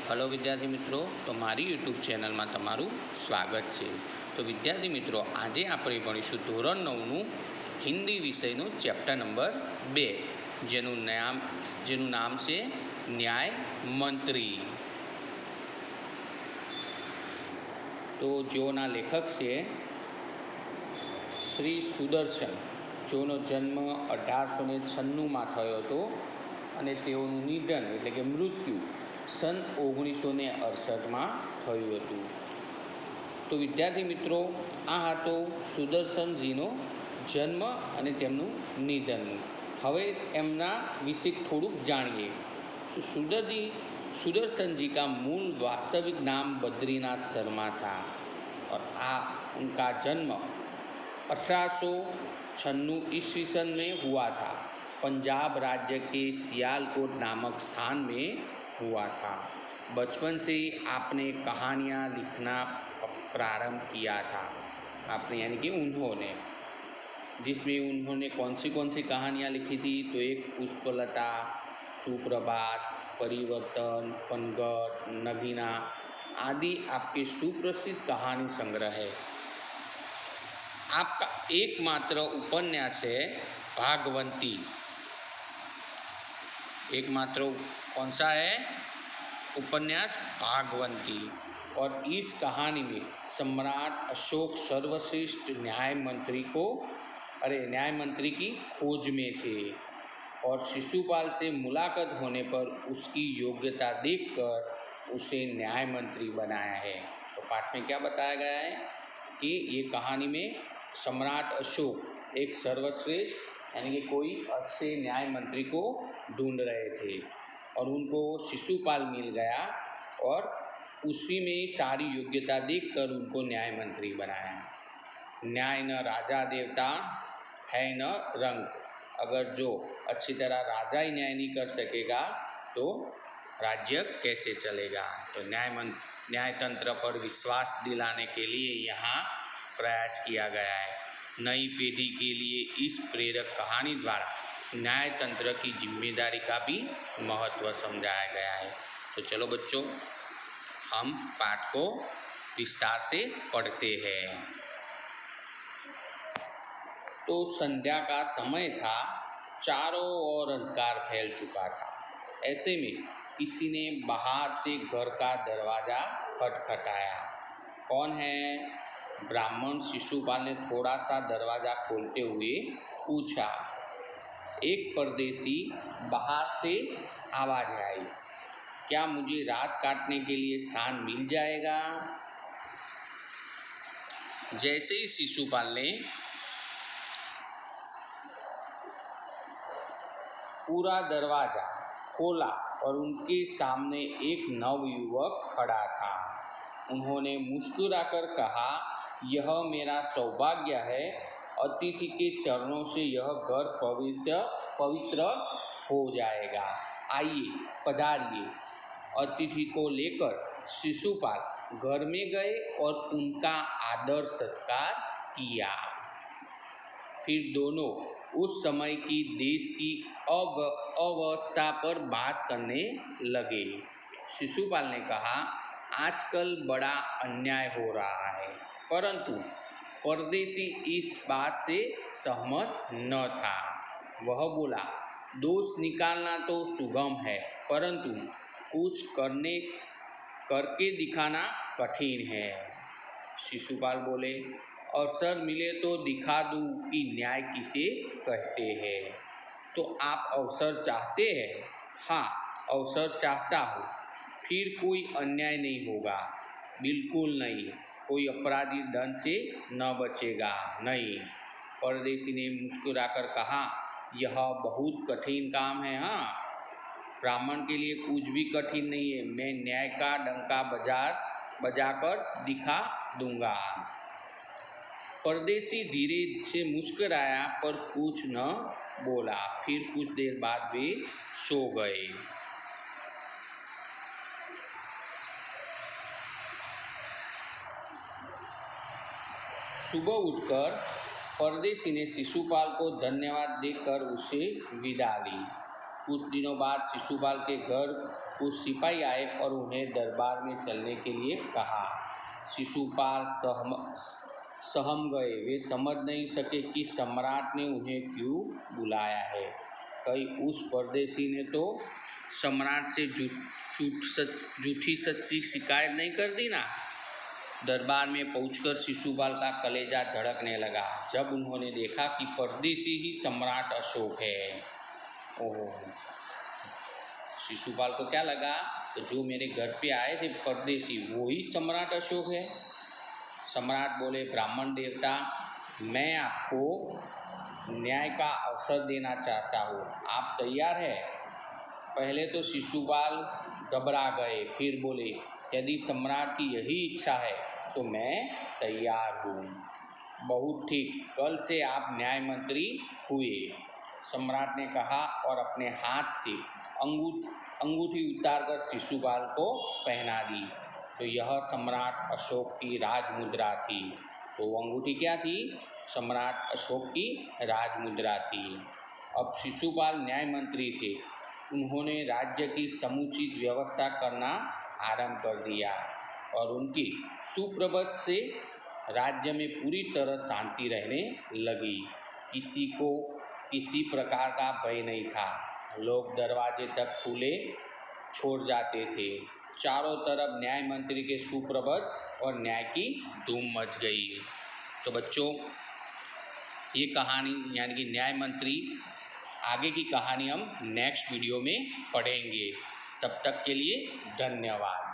Hello विद्यार्थी मित्रों, तो मारी यूट्यूब चेनल में तमारू स्वागत है। तो विद्यार्थी मित्रों, आज आप भणीशुं धोरण 9 हिंदी विषयનું चैप्टर नंबर 2 जेનું नाम से न्याय मंत्री। तो जोना लेखक से श्री सुदर्शन, जोनो जन्म 1896 में थयो हतो अने तेओनुं निधन एटले के मृत्यु सन 1968 में थयुं हतुं। तो विद्यार्थी मित्रों, आ हतो सुदर्शनजीनो जन्म अने तेमनुं निधन। हवे एमना विषे थोड़ुंक जाणीए। सुदर्शन जी का मूल वास्तविक नाम बद्रीनाथ शर्मा था और उनका जन्म 1896 ईस्वी सन में हुआ था। पंजाब राज्य के सियालकोट नामक स्थान में हुआ था। बचपन से ही आपने कहानियाँ लिखना प्रारंभ किया था। आपने यानी कि उन्होंने, जिसमें उन्होंने कौन सी कहानियाँ लिखी थी, तो एक पुष्पलता, सुप्रभात, परिवर्तन, पनघट, नगीना आदि आपके सुप्रसिद्ध कहानी संग्रह है। आपका एकमात्र उपन्यास है भागवंती। एकमात्र कौन सा है उपन्यास? भागवंती। और इस कहानी में सम्राट अशोक सर्वश्रेष्ठ न्याय मंत्री की खोज में थे और शिशुपाल से मुलाकात होने पर उसकी योग्यता देखकर उसे न्याय मंत्री बनाया है। तो पाठ में क्या बताया गया है कि ये कहानी में सम्राट अशोक एक सर्वश्रेष्ठ यानी कि कोई अच्छे न्याय मंत्री को ढूंढ रहे थे और उनको शिशुपाल मिल गया और उसी में सारी योग्यता देखकर उनको न्याय मंत्री बनाया। न्याय न राजा देवता है न रंग। अगर जो अच्छी तरह राजा ही न्याय नहीं कर सकेगा तो राज्य कैसे चलेगा। तो न्याय तंत्र पर विश्वास दिलाने के लिए यहाँ प्रयास किया गया है। नई पीढ़ी के लिए इस प्रेरक कहानी द्वारा न्याय तंत्र की जिम्मेदारी का भी महत्व समझाया गया है। तो चलो बच्चों, हम पाठ को विस्तार से पढ़ते हैं। तो संध्या का समय था, चारों ओर अंधकार फैल चुका था। ऐसे में किसी ने बाहर से घर का दरवाज़ा खटखटाया। कौन है? ब्राह्मण शिशुपाल ने थोड़ा सा दरवाज़ा खोलते हुए पूछा। एक परदेसी बाहर से आवाज़ आई, क्या मुझे रात काटने के लिए स्थान मिल जाएगा? जैसे ही शिशुपाल ने पूरा दरवाज़ा खोला और उनके सामने एक नवयुवक खड़ा था। उन्होंने मुस्कुराकर कहा, यह मेरा सौभाग्य है। अतिथि के चरणों से यह घर पवित्र हो जाएगा। आइए पधारिए। अतिथि को लेकर शिशुपाल घर में गए और उनका आदर सत्कार किया। फिर दोनों उस समय की देश की अवस्था पर बात करने लगे। शिशुपाल ने कहा, आजकल बड़ा अन्याय हो रहा है, परंतु परदेसी इस बात से सहमत न था। वह बोला, दोष निकालना तो सुगम है, परंतु कुछ करके दिखाना कठिन है। शिशुपाल बोले, अवसर मिले तो दिखा दूँ कि न्याय किसे कहते हैं। तो आप अवसर चाहते हैं? हाँ, अवसर चाहता हूँ। फिर कोई अन्याय नहीं होगा। बिल्कुल नहीं। कोई अपराधी दंड से न बचेगा। नहीं। परदेसी ने मुस्कुराकर कहा, यह बहुत कठिन काम है। हाँ, ब्राह्मण के लिए कुछ भी कठिन नहीं है। मैं न्याय का डंका बजाकर दिखा दूंगा। परदेसी धीरे से मुस्कुराया पर कुछ न बोला। फिर कुछ देर बाद वे सो गए। सुबह उठकर परदेसी ने शिशुपाल को धन्यवाद देकर उसे विदा ली। कुछ दिनों बाद शिशुपाल के घर कुछ सिपाही आए और उन्हें दरबार में चलने के लिए कहा। शिशुपाल सहम गए। वे समझ नहीं सके कि सम्राट ने उन्हें क्यों बुलाया है। कहीं उस परदेसी ने तो सम्राट से झूठी सच्ची शिकायत नहीं कर दी ना। दरबार में पहुंचकर शिशुपाल का कलेजा धड़कने लगा जब उन्होंने देखा कि परदेसी ही सम्राट अशोक है। ओहो, शिशुपाल को क्या लगा तो जो मेरे घर पे आए थे परदेसी वो ही सम्राट अशोक है। सम्राट बोले, ब्राह्मण देवता, मैं आपको न्याय का अवसर देना चाहता हूँ, आप तैयार हैं? पहले तो शिशुपाल घबरा गए, फिर बोले, यदि सम्राट की यही इच्छा है तो मैं तैयार हूँ। बहुत ठीक, कल से आप न्याय मंत्री हुए, सम्राट ने कहा और अपने हाथ से अंगूठी उतारकर शिशुपाल को पहना दी। तो यह सम्राट अशोक की राजमुद्रा थी। तो वो अंगूठी क्या थी? सम्राट अशोक की राजमुद्रा थी। अब शिशुपाल न्याय मंत्री थे। उन्होंने राज्य की समुचित व्यवस्था करना आरंभ कर दिया और उनकी सुप्रबत से राज्य में पूरी तरह शांति रहने लगी। किसी को किसी प्रकार का भय नहीं था। लोग दरवाजे तक खुले छोड़ जाते थे। चारों तरफ न्याय मंत्री के सुप्रबत और न्याय की धूम मच गई। तो बच्चों, ये कहानी यानी कि न्याय मंत्री, आगे की कहानी हम नेक्स्ट वीडियो में पढ़ेंगे। तब तक के लिए धन्यवाद।